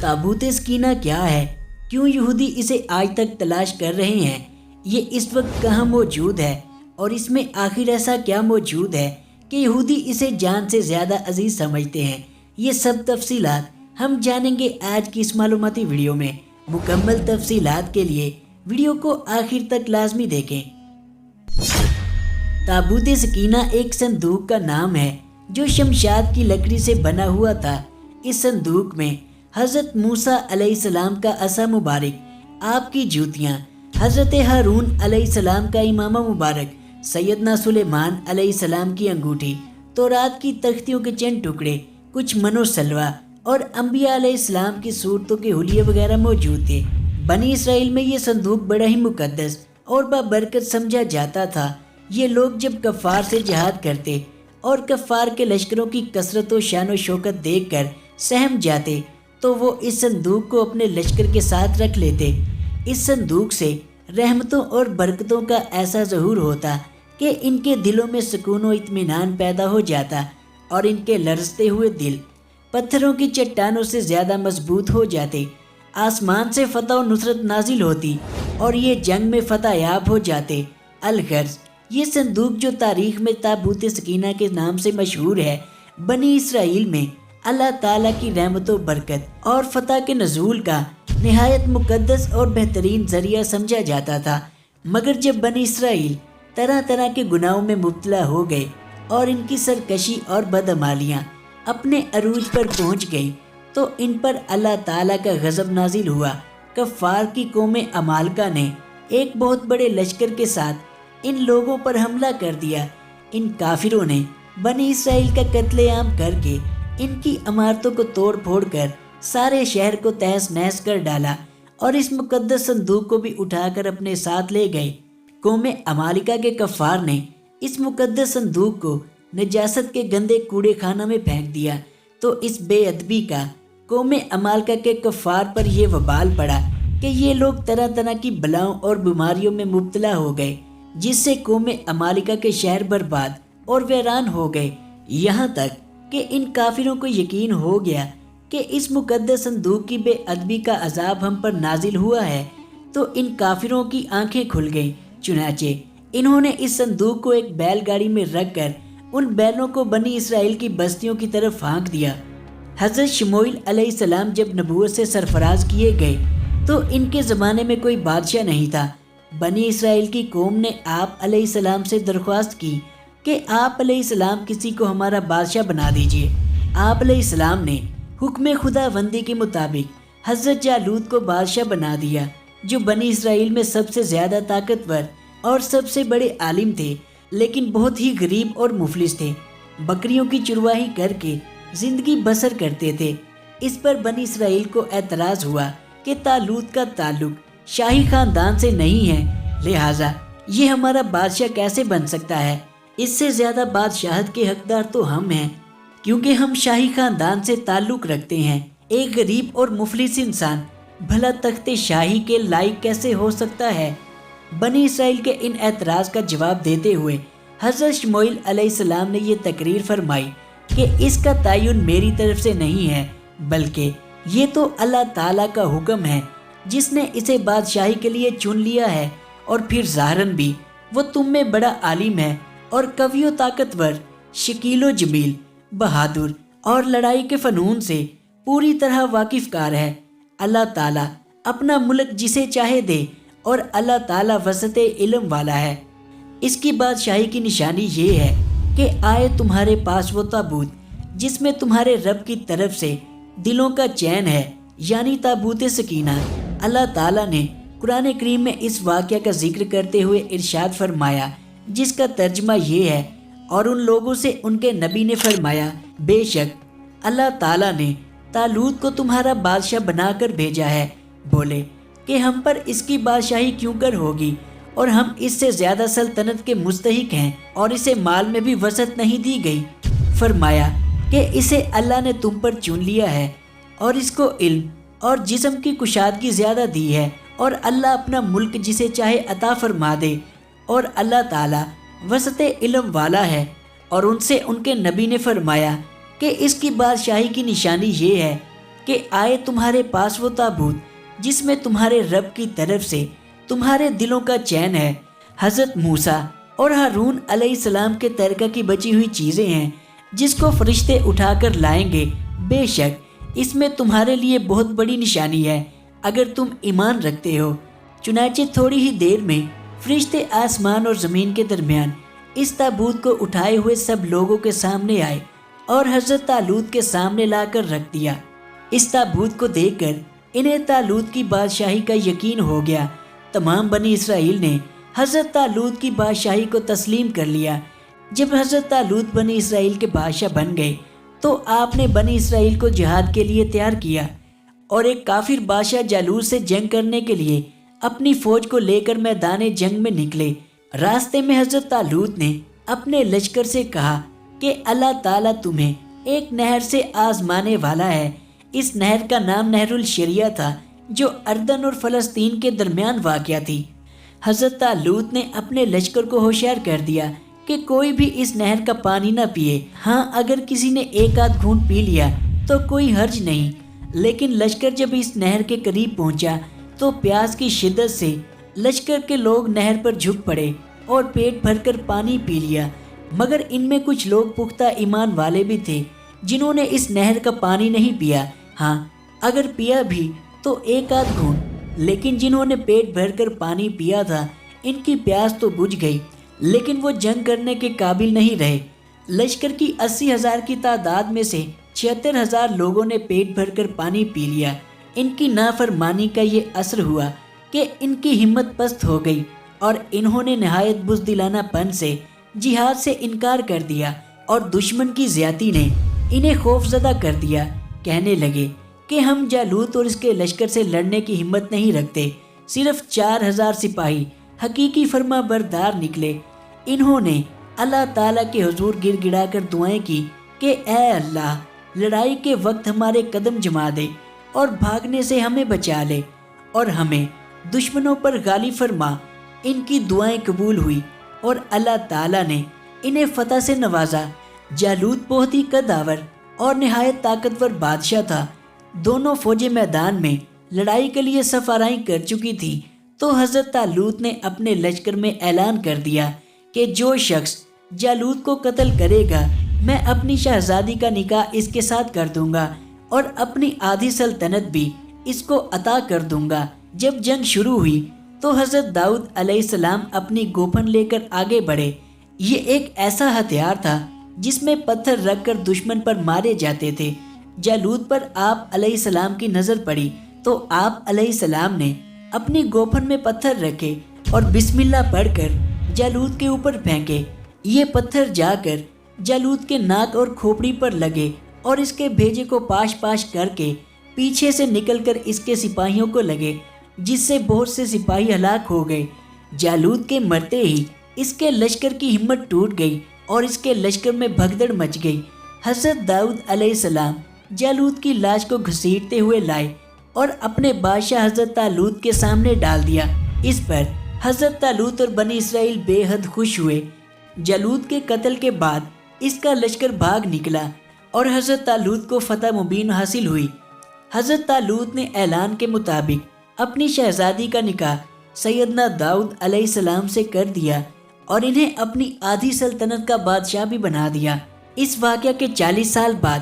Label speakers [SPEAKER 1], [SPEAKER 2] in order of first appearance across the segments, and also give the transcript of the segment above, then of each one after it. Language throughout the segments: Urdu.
[SPEAKER 1] تابوت سکینہ کیا ہے؟ کیوں یہودی اسے آج تک تلاش کر رہے ہیں؟ یہ اس وقت کہاں موجود ہے؟ اور اس میں آخر ایسا کیا موجود ہے کہ یہودی اسے جان سے زیادہ عزیز سمجھتے ہیں؟ یہ سب تفصیلات ہم جانیں گے آج کی اس معلوماتی ویڈیو میں۔ مکمل تفصیلات کے لیے ویڈیو کو آخر تک لازمی دیکھیں۔ تابوت سکینہ ایک صندوق کا نام ہے جو شمشاد کی لکڑی سے بنا ہوا تھا۔ اس صندوق میں حضرت موسیٰ علیہ السلام کا عصا مبارک، آپ کی جوتیاں، حضرت ہارون علیہ السلام کا امامہ مبارک، سیدنا سلیمان علیہ السلام کی انگوٹھی، تورات کی تختیوں کے چند ٹکڑے، کچھ من و سلوہ اور انبیاء علیہ السلام کی صورتوں کے حلیے وغیرہ موجود تھے۔ بنی اسرائیل میں یہ صندوق بڑا ہی مقدس اور بابرکت سمجھا جاتا تھا۔ یہ لوگ جب کفار سے جہاد کرتے اور کفار کے لشکروں کی کثرت و شان و شوکت دیکھ کر سہم جاتے تو وہ اس صندوق کو اپنے لشکر کے ساتھ رکھ لیتے۔ اس صندوق سے رحمتوں اور برکتوں کا ایسا ظہور ہوتا کہ ان کے دلوں میں سکون و اطمینان پیدا ہو جاتا اور ان کے لرزتے ہوئے دل پتھروں کی چٹانوں سے زیادہ مضبوط ہو جاتے۔ آسمان سے فتح و نصرت نازل ہوتی اور یہ جنگ میں فتح یاب ہو جاتے۔ الغرض یہ صندوق جو تاریخ میں تابوت سکینہ کے نام سے مشہور ہے، بنی اسرائیل میں اللہ تعالیٰ کی رحمت و برکت اور فتح کے نزول کا نہایت مقدس اور بہترین ذریعہ سمجھا جاتا تھا۔ مگر جب بنی اسرائیل طرح طرح کے گناہوں میں مبتلا ہو گئے اور ان کی سرکشی اور بدعمالیاں اپنے عروج پر پہنچ گئی تو ان پر اللہ تعالیٰ کا غضب نازل ہوا۔ کفار کی قوم عمالقہ نے ایک بہت بڑے لشکر کے ساتھ ان لوگوں پر حملہ کر دیا۔ ان کافروں نے بنی اسرائیل کا قتل عام کر کے ان کی عمارتوں کو توڑ پھوڑ کر سارے شہر کو تہس نہس کر ڈالا اور اس مقدس صندوق کو بھی اٹھا کر اپنے ساتھ لے گئے۔ قوم عمالقہ کے کفار نے اس مقدس صندوق کو نجاست کے گندے کوڑے خانہ میں پھینک دیا تو اس بے ادبی کا قوم عمالقہ کے کفار پر یہ وبال پڑا کہ یہ لوگ طرح طرح کی بلاؤں اور بیماریوں میں مبتلا ہو گئے، جس سے قوم عمالقہ کے شہر برباد اور ویران ہو گئے۔ یہاں تک کہ ان کافروں کو یقین ہو گیا کہ اس مقدس صندوق کی بے ادبی کا عذاب ہم پر نازل ہوا ہے تو ان کافروں کی آنکھیں کھل گئیں۔ چنانچہ انہوں نے اس صندوق کو ایک بیل گاڑی میں رکھ کر ان بیلوں کو بنی اسرائیل کی بستیوں کی طرف پھانک دیا۔ حضرت شموئیل علیہ السلام جب نبوت سے سرفراز کیے گئے تو ان کے زمانے میں کوئی بادشاہ نہیں تھا۔ بنی اسرائیل کی قوم نے آپ علیہ السلام سے درخواست کی کہ آپ علیہ السلام کسی کو ہمارا بادشاہ بنا دیجئے۔ آپ علیہ السلام نے حکم خداوندی کے مطابق حضرت جالوت کو بادشاہ بنا دیا، جو بنی اسرائیل میں سب سے زیادہ طاقتور اور سب سے بڑے عالم تھے، لیکن بہت ہی غریب اور مفلس تھے۔ بکریوں کی چرواہی کر کے زندگی بسر کرتے تھے۔ اس پر بنی اسرائیل کو اعتراض ہوا کہ طالوت کا تعلق شاہی خاندان سے نہیں ہے، لہٰذا یہ ہمارا بادشاہ کیسے بن سکتا ہے؟ اس سے زیادہ بادشاہت کے حقدار تو ہم ہیں، کیونکہ ہم شاہی خاندان سے تعلق رکھتے ہیں۔ ایک غریب اور مفلس انسان بھلا تخت شاہی کے لائق کیسے ہو سکتا ہے؟ بنی اسرائیل کے ان اعتراض کا جواب دیتے ہوئے حضرت شموئیل علیہ السلام نے یہ تقریر فرمائی کہ اس کا تعین میری طرف سے نہیں ہے، بلکہ یہ تو اللہ تعالیٰ کا حکم ہے، جس نے اسے بادشاہی کے لیے چن لیا ہے، اور پھر ظاہراً بھی وہ تم میں بڑا عالم ہے اور قوی و طاقتور، شکیل و جمیل، بہادر اور لڑائی کے فنون سے پوری طرح واقف کار ہے۔ اللہ تعالیٰ اپنا ملک جسے چاہے دے اور اللہ تعالیٰ وسعت علم والا ہے۔ اس کی بادشاہی کی نشانی یہ ہے کہ آئے تمہارے پاس وہ تابوت جس میں تمہارے رب کی طرف سے دلوں کا چین ہے، یعنی تابوت سکینہ۔ اللہ تعالیٰ نے قرآن کریم میں اس واقعہ کا ذکر کرتے ہوئے ارشاد فرمایا، جس کا ترجمہ یہ ہے، اور ان لوگوں سے ان کے نبی نے فرمایا، بے شک اللہ تعالیٰ نے طالوت کو تمہارا بادشاہ بنا کر بھیجا ہے۔ بولے کہ ہم پر اس کی بادشاہی کیوں کر ہوگی، اور ہم اس سے زیادہ سلطنت کے مستحق ہیں، اور اسے مال میں بھی وسعت نہیں دی گئی۔ فرمایا کہ اسے اللہ نے تم پر چن لیا ہے اور اس کو علم اور جسم کی کشادگی زیادہ دی ہے، اور اللہ اپنا ملک جسے چاہے عطا فرما دے، اور اللہ تعالیٰ وسعت علم والا ہے۔ اور ان سے ان کے نبی نے فرمایا کہ اس کی بادشاہی کی نشانی یہ ہے کہ آئے تمہارے پاس وہ تابوت جس میں تمہارے رب کی طرف سے تمہارے دلوں کا چین ہے۔ حضرت موسیٰ اور ہارون علیہ السلام کے ترکہ کی بچی ہوئی چیزیں ہیں جس کو فرشتے اٹھا کر لائیں گے، بے شک اس میں تمہارے لیے بہت بڑی نشانی ہے اگر تم ایمان رکھتے ہو۔ چنانچہ تھوڑی ہی دیر میں فرشتے آسمان اور زمین کے درمیان اس تابوت کو اٹھائے ہوئے سب لوگوں کے سامنے آئے اور حضرت طالوت کے سامنے لا کر رکھ دیا۔ اس تابوت کو دیکھ کر انہیں طالوت کی بادشاہی کا یقین ہو گیا۔ تمام بنی اسرائیل نے حضرت طالوت کی بادشاہی کو تسلیم کر لیا۔ جب حضرت طالوت بنی اسرائیل کے بادشاہ بن گئے تو آپ نے بنی اسرائیل کو جہاد کے لیے تیار کیا اور ایک کافر بادشاہ جالوت سے جنگ کرنے کے لیے اپنی فوج کو لے کر میدان جنگ میں نکلے۔ راستے میں حضرت طالوت نے اپنے لشکر سے کہا کہ اللہ تعالیٰ تمہیں ایک نہر سے آزمانے والا ہے۔ اس نہر کا نام نہر الشریعہ تھا جو اردن اور فلسطین کے درمیان واقع تھی۔ حضرت طالوت نے اپنے لشکر کو ہوشیار کر دیا کہ کوئی بھی اس نہر کا پانی نہ پیے۔ ہاں اگر کسی نے ایک آدھ گھونٹ پی لیا تو کوئی حرج نہیں، لیکن لشکر جب اس نہر کے قریب پہنچا تو پیاس کی شدت سے لشکر کے لوگ نہر پر جھک پڑے اور پیٹ بھر کر پانی پی لیا، مگر ان میں کچھ لوگ پختہ ایمان والے بھی تھے جنہوں نے اس نہر کا پانی نہیں پیا۔ ہاں اگر پیا بھی تو ایک آدھ گھونٹ، لیکن جنہوں نے پیٹ بھر کر پانی پیا تھا ان کی پیاس تو بجھ گئی لیکن وہ جنگ کرنے کے قابل نہیں رہے۔ لشکر کی 80,000 کی تعداد میں سے 76,000 لوگوں نے پیٹ بھر کر پانی پی لیا۔ ان کی نافرمانی کا یہ اثر ہوا کہ ان کی ہمت پست ہو گئی اور انہوں نے نہایت بزدلانہ پن سے جہاد سے انکار کر دیا، اور دشمن کی زیادتی نے انہیں خوف زدہ کر دیا۔ کہنے لگے کہ ہم جالوت اور اس کے لشکر سے لڑنے کی ہمت نہیں رکھتے۔ صرف 4,000 سپاہی حقیقی فرما بردار نکلے۔ انہوں نے اللہ تعالیٰ کے حضور گر گڑا کر دعائیں کی کہ اے اللہ، لڑائی کے وقت ہمارے قدم جما دے اور بھاگنے سے ہمیں بچا لے اور ہمیں دشمنوں پر غالب فرما۔ ان کی دعائیں قبول ہوئی اور اللہ تعالیٰ نے انہیں فتح سے نوازا۔ جالوت بہت ہی قدآور اور نہایت طاقتور بادشاہ تھا۔ دونوں فوجیں میدان میں لڑائی کے لیے صف آرائی کر چکی تھی تو حضرت طالوت نے اپنے لشکر میں اعلان کر دیا کہ جو شخص جالوت کو قتل کرے گا میں اپنی شہزادی کا نکاح اس کے ساتھ کر دوں گا اور اپنی آدھی سلطنت بھی اس کو عطا کر دوں گا۔ جب جنگ شروع ہوئی تو حضرت داؤد علیہ السلام اپنی گوپن لے کر آگے بڑھے۔ یہ ایک ایسا ہتھیار تھا جس میں پتھر رکھ کر دشمن پر مارے جاتے تھے۔ جالوت پر آپ علیہ السلام کی نظر پڑی تو آپ علیہ السلام نے اپنی گوپن میں پتھر رکھے اور بسم اللہ پڑھ کر جالوت کے اوپر پھینکے۔ یہ پتھر جا کر جالوت کے ناک اور کھوپڑی پر لگے اور اس کے بھیجے کو پاش پاش کر کے پیچھے سے نکل کر اس کے سپاہیوں کو لگے، جس سے بہت سے سپاہی ہلاک ہو گئے۔ جالوت کے مرتے ہی اس کے لشکر کی ہمت ٹوٹ گئی اور اس کے لشکر میں بھگدڑ مچ گئی۔ حضرت داؤد علیہ السلام جالوت کی لاش کو گھسیٹتے ہوئے لائے اور اپنے بادشاہ حضرت طالوت کے سامنے ڈال دیا۔ اس پر حضرت طالوت اور بنی اسرائیل بے حد خوش ہوئے۔ جالوت کے قتل کے بعد اس کا لشکر بھاگ نکلا اور حضرت طالوت کو فتح مبین حاصل ہوئی۔ حضرت طالوت نے اعلان کے مطابق اپنی شہزادی کا نکاح سیدنا داؤد علیہ السلام سے کر دیا اور انہیں اپنی آدھی سلطنت کا بادشاہ بھی بنا دیا۔ اس واقعہ کے 40 سال بعد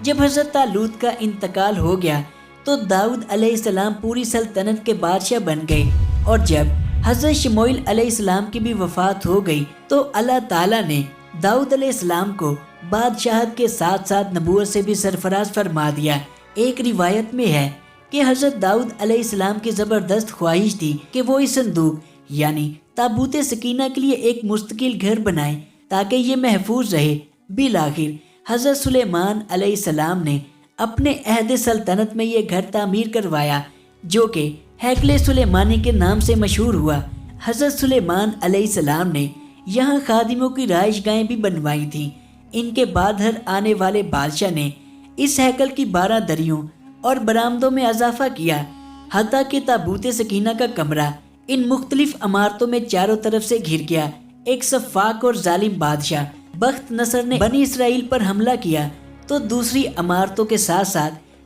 [SPEAKER 1] جب حضرت طالوت کا انتقال ہو گیا تو داؤد علیہ السلام پوری سلطنت کے بادشاہ بن گئے، اور جب حضرت شموئیل علیہ السلام کی بھی وفات ہو گئی تو اللہ تعالیٰ نے داؤد علیہ السلام کو بادشاہت کے ساتھ ساتھ نبوت سے بھی سرفراز فرما دیا۔ ایک روایت میں ہے کہ حضرت داؤد علیہ السلام کی زبردست خواہش تھی کہ وہ اس صندوق یعنی تابوت سکینہ کے لیے ایک مستقل گھر بنائیں تاکہ یہ محفوظ رہے۔ بالآخر حضرت سلیمان علیہ السلام نے اپنے عہد سلطنت میں یہ گھر تعمیر کروایا جو کہ ہیکل سلیمانی کے نام سے مشہور ہوا۔ حضرت سلیمان علیہ السلام نے یہاں خادموں کی رہائش گاہیں بھی بنوائی تھیں۔ ان کے بعد ہر آنے والے بادشاہ نے اس ہیکل کی 12 دریوں اور برآمدوں میں اضافہ کیا، حتیٰ کہ تابوت سکینہ کا کمرہ ان مختلف عمارتوں میں چاروں طرف سے گھر گیا۔ ایک سفاک اور ظالم بادشاہ بخت نصر نے بنی اسرائیل پر حملہ کیا تو دوسری عمارتوں کے ساتھ ساتھ